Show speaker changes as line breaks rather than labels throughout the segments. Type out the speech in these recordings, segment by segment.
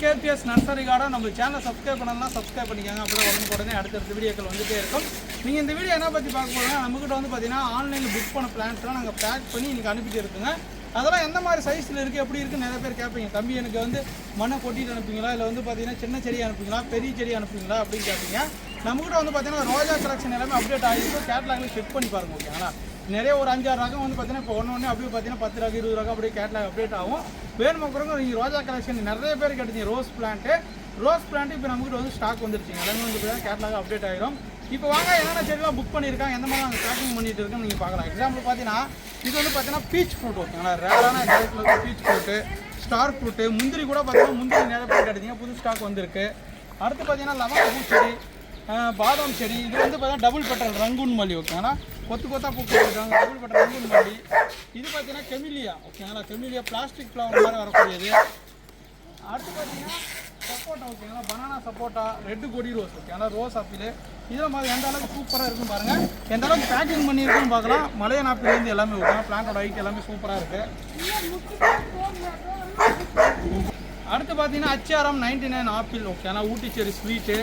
KBS nursery garden நம்ம சேனலை subscribe பண்ணலாம், சப்ஸ்கிரைப் பண்ணிக்கோங்க. அப்படியே உடனே அடுத்தடுத்த வீடியோக்கள் வந்துகிட்டே இருக்கும். நீங்கள் இந்த வீடியோ என்ன பற்றி பார்க்க போகிறோம்னா, நம்மகிட்ட வந்து பார்த்தீங்கன்னா ஆன்லைனில் புக் பண்ண பிளான்ஸ்லாம் நாங்கள் பேக் பண்ணி இன்றைக்கி அனுப்பிட்டு இருக்குங்க. அதெல்லாம் எந்த மாதிரி சைஸில் இருக்குது, எப்படி இருக்குன்னு நிறைய பேர் கேட்பீங்க. தம்பி எனக்கு வந்து மண்ணை கொட்டிட்டு அனுப்புவீங்களா, இல்லை வந்து பார்த்தீங்கன்னா சின்ன செடி அனுப்புவீங்களா, பெரிய செடி அனுப்புவீங்களா அப்படின்னு கேட்பீங்க. நம்மகிட்ட வந்து பார்த்தீங்கன்னா ரோஜா கலெக்ஷன் எல்லாமே அப்டேட் ஆகிருக்கும். கேட்லாகில் செக் பண்ணி பாருங்க. ஓகேங்களா, நிறைய ஒரு 5-6 ரகம் வந்து பார்த்தீங்கன்னா இப்போ ஒன்று அப்படியே பார்த்தீங்கன்னா 10 ரகம் 20 ரகம் அப்படியே கேட்லாக் அப்டேட் ஆகும். வேணுமாக்குறவங்க நீங்கள் ரோஜா கலெக்ஷன் நிறைய பேர் கேட்டீங்க. ரோஸ் பிளான்ட்டு இப்போ நம்மகிட்ட வந்து ஸ்டாக் வந்துருச்சுங்க. எல்லாமே வந்து கேட்லாக் அப்டேட் ஆகிடும். இப்போ வாங்க என்னென்ன செடிலாம் புக் பண்ணியிருக்காங்க, எந்த மாதிரி நாங்கள் பேக்கிங் பண்ணிட்டு இருக்கோம் நீங்கள் பார்க்கலாம். எக்ஸாம்பிள் பார்த்தீங்கன்னா இது வந்து பார்த்தீங்கன்னா பீச் ஃப்ரூட். ஓகேங்களா, ரேரான டைப்பில் பீச் ஃப்ரூட்டு, ஸ்டார் ஃப்ரூட்டு, முந்திரி கூட பார்த்தீங்கன்னா முந்திரி நிறைய பேர் கேட்டீங்க, புது ஸ்டாக் வந்திருக்கு. அடுத்து பார்த்தீங்கன்னா லெமன் பூ செடி, பாதாம் செடி. இது வந்து பார்த்தீங்கன்னா டபுள் பெட்டல் ரங்கூன் மல்லி. ஓகேங்களா, கொத்தா பூ போட்டுருக்காங்க, டபுள் பெட்டல் ரங்கூன் மல்லி. இது பார்த்தீங்கன்னா கெமிலியா. ஓகேங்களா, கெமிலியா பிளாஸ்டிக் ஃப்ளவர் மாதிரி வரக்கூடியது. அடுத்து பார்த்தீங்கன்னா சப்போட்டா. ஓகேங்களா, பனானா சப்போட்டா, ரெட்டு கொடி ரோஸ். ஓகேங்களா, ரோஸ் ஆப்பிள். இதில் மாதிரி எந்த அளவுக்கு சூப்பராக இருக்கும் பாருங்கள். எந்த அளவுக்கு பேக்கிங் பண்ணியிருக்குன்னு பார்க்கலாம். மலையன் ஆப்பிள்லேருந்து எல்லாமே ஓகேங்களா, பிளான்ட்டோட ஹைட் எல்லாமே சூப்பராக இருக்குது. அடுத்து பார்த்தீங்கன்னா HRM 99 ஆப்பிள். ஓகேங்களா, ஊட்டி செரி ஸ்வீட்டு.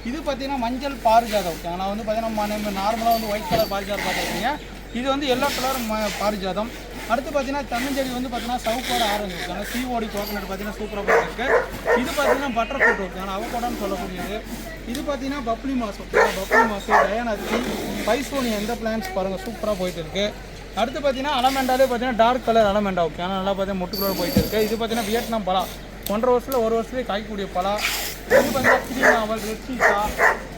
இது பார்த்தீங்கன்னா மஞ்சள் பாரிஜாதம். ஓகேங்களா, வந்து பார்த்தீங்கன்னா நார்மலாக வந்து ஒயிட் கலர் பாரிஜாதம் பார்த்துருக்கீங்க. இது வந்து எல்லோ கலர் பாரிஜாதம். அடுத்து பார்த்தீங்கன்னா தென்னஞ்செடி வந்து பார்த்தீங்கன்னா சவுக்கோட ஆரஞ்சு. ஓகேங்களா, COD கோகனட் பார்த்தீங்கன்னா சூப்பராக பார்த்துருக்கு. இது பார்த்தீங்கன்னா பட்டர் ஃப்ரூட். ஓகேங்களா, அவகோடான்னு சொல்லக்கூடியது. இது பார்த்தீங்கன்னா பப்ளி மாஸ். ஓகேங்களா, பப்ளி மாஸ், டயானத்தி, பைசோனி எந்த பிளான்ஸ் பாருங்கள் சூப்பராக போயிட்டு இருக்குது. அடுத்து பார்த்தீங்கன்னா அலமெண்டாலே பார்த்தீங்கன்னா டார்க் கலர் அலமெண்டா. ஓகேங்களா, நல்லா பார்த்தீங்கன்னா முட்டு கலர் போயிட்டு இருக்குது. இது பார்த்தீங்கன்னா வியட்நாம் பலா, 1.5 வருஷத்தில் 1 வருஷத்துலேயே காய்க்கக்கூடிய பலா. இது பார்த்தீங்கன்னா கிரி நாவல், ரெட் சீசா.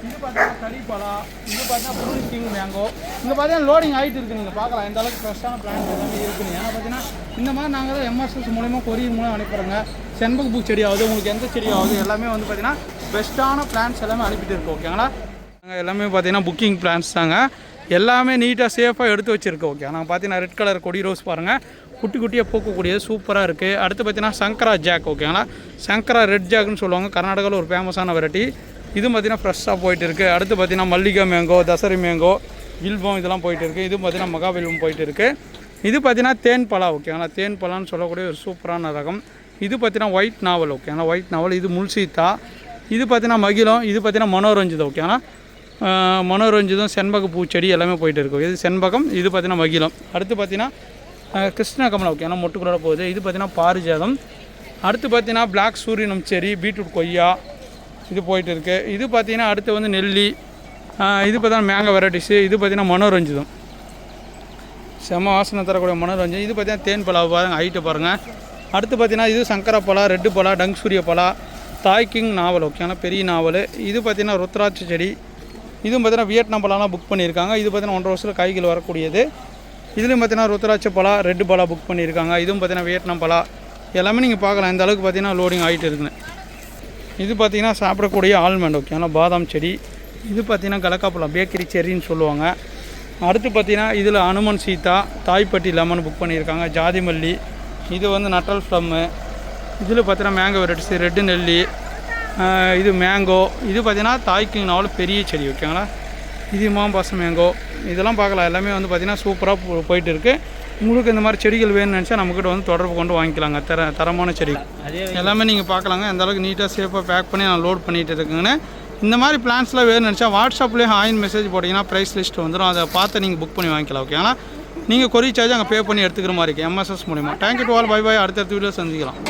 இது பார்த்தீங்கன்னா கறி பலா. இது பார்த்தீங்கன்னா ப்ளூ கிங் மேங்கோ. இங்கே பார்த்தீங்கன்னா லோடிங் ஆகிட்டு இருக்குது. நீங்கள் பார்க்கலாம் எந்த அளவுக்கு ஃப்ரெஷ்ஷான பிளான்ஸ் எல்லாமே இருக்குன்னு. ஏன்னா பார்த்தீங்கன்னா இந்த மாதிரி நாங்கள் தான் MSS மூலமாக கொரியர் மூலம் அனுப்புகிறோங்க. செண்பக பூ செடி ஆகுது, உங்களுக்கு எந்த செடி ஆகுது எல்லாமே வந்து பார்த்தீங்கன்னா பெஸ்ட்டான பிளான்ஸ் எல்லாமே அனுப்பிட்டு இருக்கோம். ஓகேங்களா, நாங்கள் எல்லாமே பார்த்தீங்கன்னா புக்கிங் பிளான்ஸ் தாங்க. எல்லாமே நீட்டாக சேஃபாக எடுத்து வச்சுருக்கோம். ஓகே, நாங்கள் பார்த்தீங்கன்னா ரெட் கலர் கொடி ரோஸ் பாருங்கள், குட்டி குட்டியாக பூக்கக்கூடியது சூப்பராக இருக்குது. அடுத்து பார்த்தீங்கன்னா சங்கரா ஜாக். ஓகேங்களா, சங்கரா ரெட் ஜாக்னு சொல்லுவாங்க, கர்நாடகாவில் ஒரு ஃபேமஸான வெரைட்டி. இது பார்த்தீங்கன்னா ஃப்ரெஷ்ஷாக போயிட்டு இருக்குது. அடுத்து பார்த்தீங்கன்னா மல்லிகா மேங்கோ, தசரி மேங்கோ, வில்பம் இதெல்லாம் போயிட்டு இருக்குது. இது பார்த்தீங்கன்னா மகாவில்பம் போயிட்டு இருக்குது. இது பார்த்தீங்கன்னா தேன் பலா. ஓகேங்களா, தேன் பலான்னு சொல்லக்கூடிய ஒரு சூப்பரான ரகம். இது பார்த்தீங்கன்னா ஒயிட் நாவல். ஓகேங்களா, ஒயிட் நாவல். இது முல்சீத்தா. இது பார்த்தீங்கன்னா மகிழம். இது பார்த்தீங்கன்னா மனோரஞ்சிதம். ஓகேங்களா, மனோரஞ்சிதம், செண்பக பூச்செடி எல்லாமே போயிட்டு இருக்கும். இது செண்பகம், இது பார்த்தீங்கன்னா மகிழம். அடுத்து பார்த்தீங்கன்னா கிருஷ்ண கமலம். ஓகே, ஆனால் மொட்டுக்குள்ளே போகுது. இது பார்த்தீங்கன்னா பாரிஜாதம். அடுத்து பார்த்தீங்கன்னா பிளாக் சூரியனம் செடி, பீட்ரூட் கொய்யா இது போயிட்டு இருக்குது. இது பார்த்தீங்கன்னா அடுத்து வந்து நெல்லி. இது பார்த்தீங்கன்னா மேங்கோ வெரைட்டிஸு. இது பார்த்தீங்கன்னா மனோரஞ்சிதம், செம வாசனை தரக்கூடிய மனோரஞ்சம். இது பார்த்தீங்கன்னா தேன் பலா பாருங்கள், ஹைட்டு பாருங்கள். அடுத்து பார்த்தீங்கன்னா இது சங்கரா பலா, ரெட்டு பலா, டங் சூரிய பலா, தாய் கிங் நாவல். ஓகேங்களா, பெரிய நாவல். இது பார்த்தீங்கன்னா ருத்ராட்சி செடி. இதுவும் பார்த்தீங்கன்னா வியட்நாம் பலாலாம் புக் பண்ணியிருக்காங்க. இது பார்த்தீங்கன்னா 1.5 வருஷத்தில் காய்கள் வரக்கூடியது. இதுலேயும் பார்த்தீங்கன்னா ருத்ராட்சி பலா, ரெட்டு பலா புக் பண்ணியிருக்காங்க. இதுவும் பார்த்தீங்கன்னா வியட்நாம் பலா. எல்லாமே நீங்கள் பார்க்கலாம் எந்த அளவுக்கு பார்த்தீங்கன்னா லோடிங் ஆகிட்டு இருக்குன்னு. இது பார்த்தீங்கன்னா சாப்பிடக்கூடிய ஆல்மண்ட். ஓகேங்களா, பாதாம் செடி. இது பார்த்தீங்கன்னா கலக்காப்பழம், பேக்கரி செரின்னு சொல்லுவாங்க. அடுத்து பார்த்தீங்கன்னா இதில் அனுமன் சீதா, தாய்ப்பட்டி லெமன் புக் பண்ணியிருக்காங்க. ஜாதி மல்லி. இது வந்து நட்டல் ஃப்ளம்மு. இதில் பார்த்தீங்கன்னா மேங்கோ வெரைட்டிஸ், ரெட்டு நெல்லி. இது மேங்கோ. இது பார்த்தீங்கன்னா தாய்க்கிங் நாவல் பெரிய செடி. ஓகேங்களா, இது மாம்பாசம் மேங்கோ. இதெல்லாம் பார்க்கலாம். எல்லாமே வந்து பார்த்திங்கன்னா சூப்பராக போயிட்டு இருக்குது. உங்களுக்கு இந்த மாதிரி செடிகள் வேணும்னு நினச்சா நம்மக்கிட்ட வந்து தொடர்பு கொண்டு வாங்கிக்கலாங்க. தரமான செடிகள் எல்லாமே நீங்கள் பார்க்கலாங்க. எந்த அளவுக்கு நீட்டாக சேஃபாக பேக் பண்ணி நான் லோட் பண்ணிகிட்டு இருக்குங்கன்னு. இந்த மாதிரி பிளான்ஸ்லாம் வேணும்னு நினச்சா வாட்ஸ்அப்லேயே ஆயின் மெசேஜ் போட்டிங்கன்னா ப்ரைஸ் லிஸ்ட் வந்துடும். அதை பார்த்து நீங்கள் புக் பண்ணி வாங்கிக்கலாம். ஓகேங்களா, நீங்கள் கொரியர் சார்ஜ் அங்கே பே பண்ணி எடுத்துக்கிற மாதிரி இருக்குது MSS மூலிமா. Thank you to all, bye bye. அடுத்தடுத்த வீடியோ சந்திக்கலாம்.